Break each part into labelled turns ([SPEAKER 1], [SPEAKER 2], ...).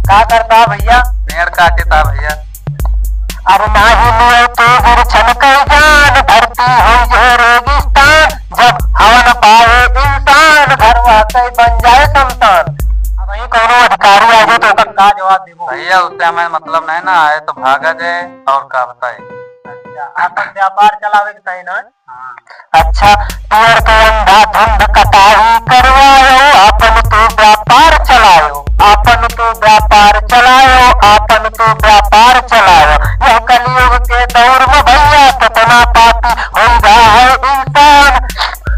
[SPEAKER 1] क्या करता भैया?
[SPEAKER 2] पेड़ काटता भैया।
[SPEAKER 1] अरे नाही लिए तो छन कई जान धरती हुई जो रेगिस्तान, जब हवा न पाए इंसान घर वाकई बन जाए शमशान। अब वही कोनो अधिकारी आ जाए तो ओकर का जवाब देबो?
[SPEAKER 2] भैया उससे हमें मतलब नहीं ना, आए तो भागा जाए और का बताए।
[SPEAKER 1] आपन व्यापार चलावे के तय ना। अच्छा, पेड़ के अंधाधुंध कटाई करवायो, अपन तो व्यापार चलायो, अपन तो व्यापार चलायो, अपन तो व्यापार चलायो। यह कलयुग के दौर में भैया कितना पापी हो गया है इंसान।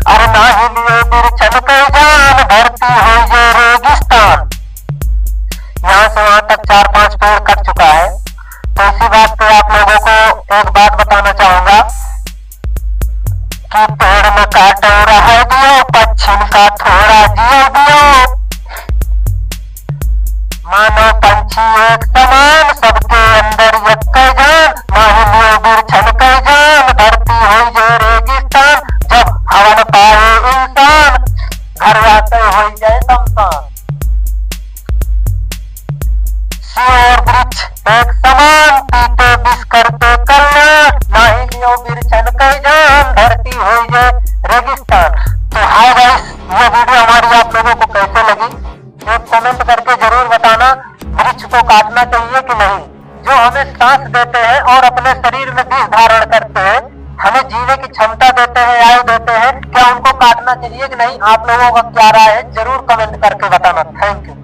[SPEAKER 1] अरे नाही लिए बिरछन के जान धरती हो ये रेगिस्तान। यहाँ से वहां तक 4-5 पेड़ कट चुका है। तो इसी बात पे आप लोगों को एक बात बताना चाहूंगा कि पेड़ में काटो रह दियो, पश्चिम का थोड़ा जियो दियो। मानो पंछी एक समान, सबके अंदर एक जान, माहिलियो बिरछन के जान धरती हो जो रेगिस्तान, जब हवा न पाए इंसान घर वाकई हो जाए शमशान। और वृक्ष एक समान, पीते विष करते कल्याण, नाही लियो बिरछन कई जान धरती हुई है रेगिस्तान। तो हाय गाइस, ये वीडियो हमारी आप लोगों को कैसे लगी एक कमेंट करके जरूर बताना। वृक्ष को काटना चाहिए कि नहीं? जो हमें सांस देते हैं और अपने शरीर में विष धारण करते हैं, हमें जीने की क्षमता देते हैं, आयु देते हैं, क्या उनको काटना चाहिए कि नहीं? आप लोगों का क्या राय है जरूर कमेंट करके बताना। Thank you.